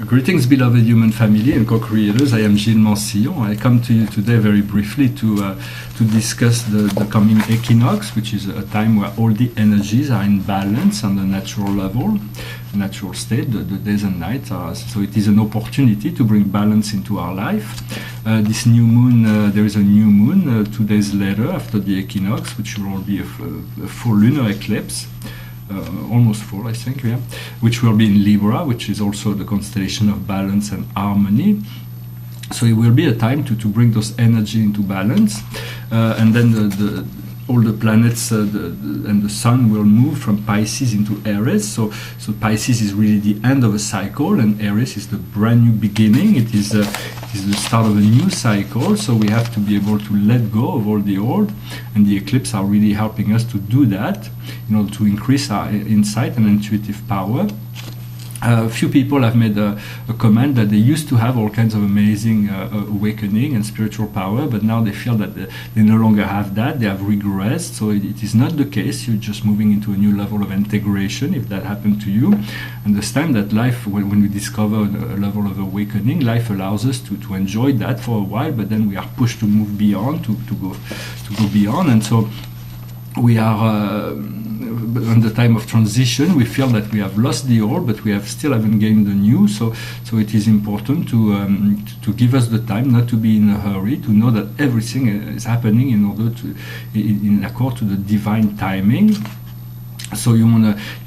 Greetings, beloved human family and co-creators. I am Gilles Mancillon. I come to you today very briefly to discuss the coming equinox, which is a time where all the energies are in balance on the natural level, natural state, the days and nights. So it is an opportunity to bring balance into our life. This new moon, there is a new moon 2 days later after the equinox, which will be a full lunar eclipse. Almost full, I think, yeah, which will be in Libra, which is also the constellation of balance and harmony. So it will be a time to bring those energy into balance, and then all the planets and the sun will move from Pisces into Aries. So Pisces is really the end of a cycle, and Aries is the brand new beginning. It is the start of a new cycle. So we have to be able to let go of all the old, and the eclipse are really helping us to do that in order to increase our insight and intuitive power. A few people have made a comment that they used to have all kinds of amazing awakening and spiritual power, but now they feel that they no longer have that, they have regressed. So it is not the case. You're just moving into a new level of integration. If that happened to you, understand that life, when we discover a level of awakening, life allows us to enjoy that for a while, but then we are pushed to move beyond, to go beyond. And so we are on the time of transition. We feel that we have lost the old, but we still haven't gained the new. So it is important to give us the time, not to be in a hurry, to know that everything is happening in order to, in accord to the divine timing. So you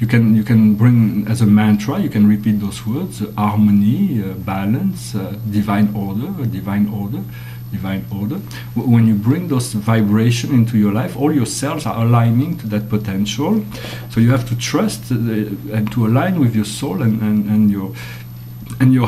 can bring as a mantra. You can repeat those words: harmony, balance, divine order, divine order. Divine order. When you bring those vibrations into your life, all your cells are aligning to that potential. So you have to trust and to align with your soul and your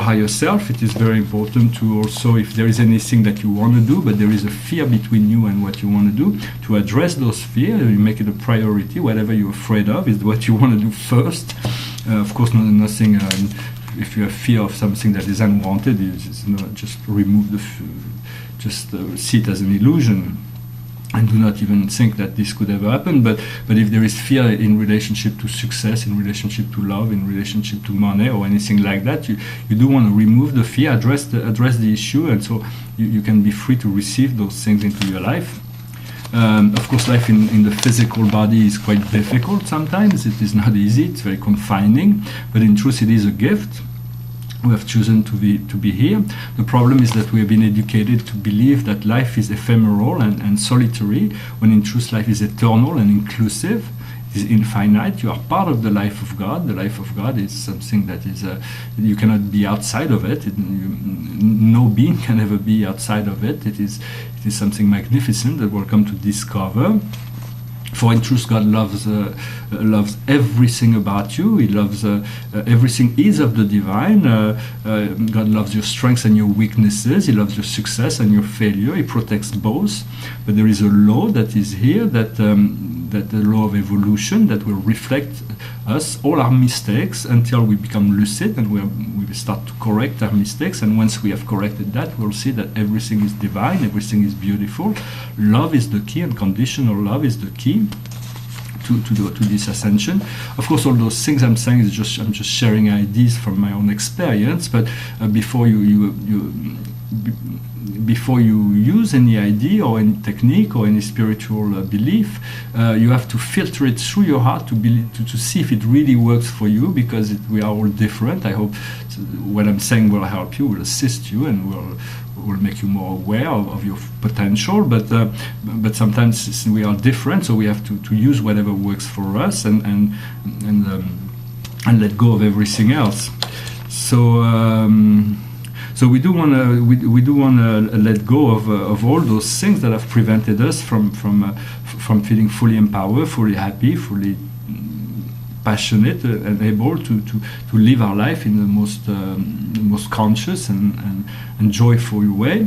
higher self. It is very important to also, if there is anything that you want to do, but there is a fear between you and what you want to do, to address those fears. You make it a priority. Whatever you're afraid of is what you want to do first. Of course, nothing. If you have fear of something that is unwanted, it's not, just remove the. Just see it as an illusion, and do not even think that this could ever happen. But if there is fear in relationship to success, in relationship to love, in relationship to money, or anything like that, you do want to remove the fear, address the issue, and so you can be free to receive those things into your life. Of course, life in the physical body is quite difficult sometimes. It is not easy. It's very confining, but in truth, it is a gift. We have chosen to be here. The problem is that we have been educated to believe that life is ephemeral and solitary, when in truth life is eternal and inclusive. It is infinite. You are part of the life of God. The life of God is something that is you cannot be outside of it. No being can ever be outside of it. It is something magnificent that we'll come to discover. For in truth, God loves everything about you. He loves everything is of the divine. God loves your strengths and your weaknesses. He loves your success and your failure. He protects both. But there is a law that is here, that the law of evolution, that will reflect us, all our mistakes, until we become lucid and we start to correct our mistakes. And once we have corrected that, we'll see that everything is divine, everything is beautiful. Love is the key, and conditional love is the key to this ascension. Of course, all those things I'm saying is I'm just sharing ideas from my own experience. But before you use any idea or any technique or any spiritual belief, you have to filter it through your heart to see if it really works for you, because we are all different. I hope what I'm saying will help you, will assist you, and will make you more aware of your potential. But sometimes we are different, so we have to use whatever works for us and let go of everything else. So we do want to let go of all those things that have prevented us from feeling fully empowered, fully happy, fully passionate, and able to live our life in the most conscious and joyful way.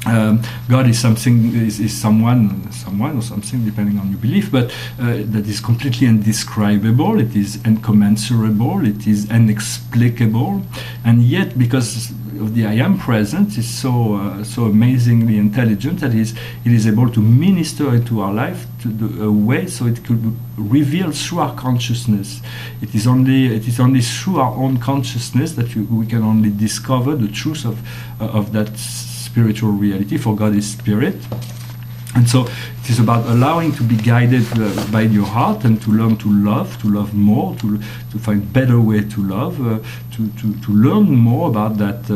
God is something, is someone or something, depending on your belief, but that is completely indescribable, it is incommensurable, it is inexplicable, and yet because of the I am present is so amazingly intelligent that it is able to minister into our life to a way so it could reveal through our consciousness. It is only through our own consciousness that we can only discover the truth of that spiritual reality, for God is spirit. And so it is about allowing to be guided by your heart and to learn to love more, to find better way to love, to learn more about that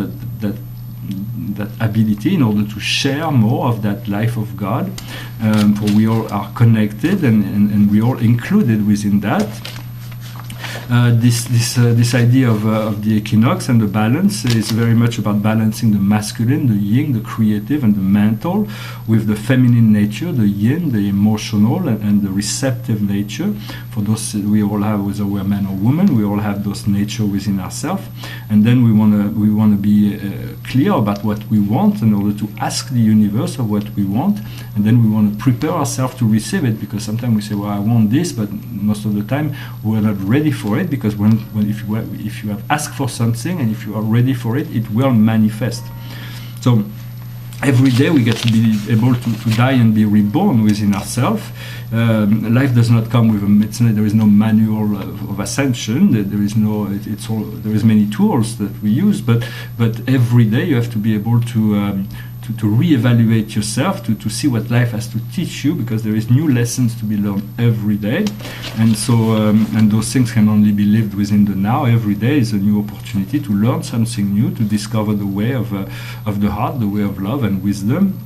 ability in order to share more of that life of God. For we all are connected and we all included within that. This idea of the equinox and the balance is very much about balancing the masculine, the yin, the creative, and the mental, with the feminine nature, the yin, the emotional, and the receptive nature. For those we all have, whether we're man or woman, we all have those nature within ourselves. And then we wanna be clear about what we want in order to ask the universe of what we want, and then we want to prepare ourselves to receive it, because sometimes we say, well, I want this, but most of the time we're not ready for it, because if you have asked for something and if you are ready for it, it will manifest. So every day we get to be able to die and be reborn within ourselves. Life does not come with there is no manual of ascension. There is there is many tools that we use, but every day you have to be able to reevaluate yourself, to see what life has to teach you, because there is new lessons to be learned every day, and so and those things can only be lived within the now. Every day is a new opportunity to learn something new, to discover the way of the heart, the way of love and wisdom.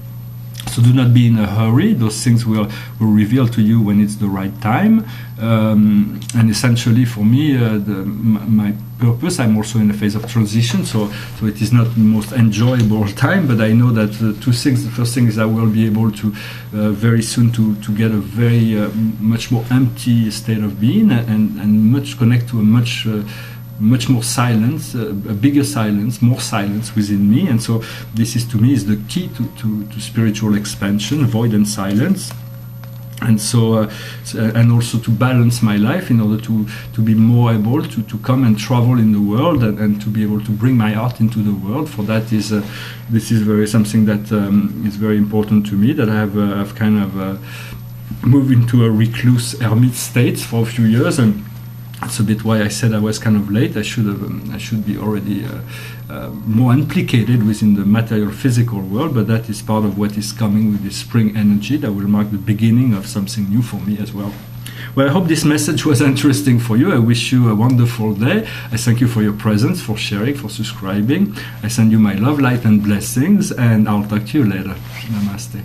So do not be in a hurry. Those things will reveal to you when it's the right time. And essentially, for me, my purpose, I'm also in a phase of transition, so it is not the most enjoyable time, but I know that two things. The first thing is I will be able to very soon to get a very much more empty state of being, and much connect to a much more silence, a bigger silence, more silence within me. And so this is, to me, is the key to spiritual expansion, void and silence. And so and also to balance my life in order to be more able to come and travel in the world, and to be able to bring my art into the world. For that this is something that is very important to me, that I've kind of moved into a recluse hermit state for a few years, and that's a bit why I said I was kind of late. I should be already more implicated within the material physical world, but that is part of what is coming with this spring energy that will mark the beginning of something new for me as well. Well, I hope this message was interesting for you. I wish you a wonderful day. I thank you for your presence, for sharing, for subscribing. I send you my love, light, and blessings, and I'll talk to you later. Namaste.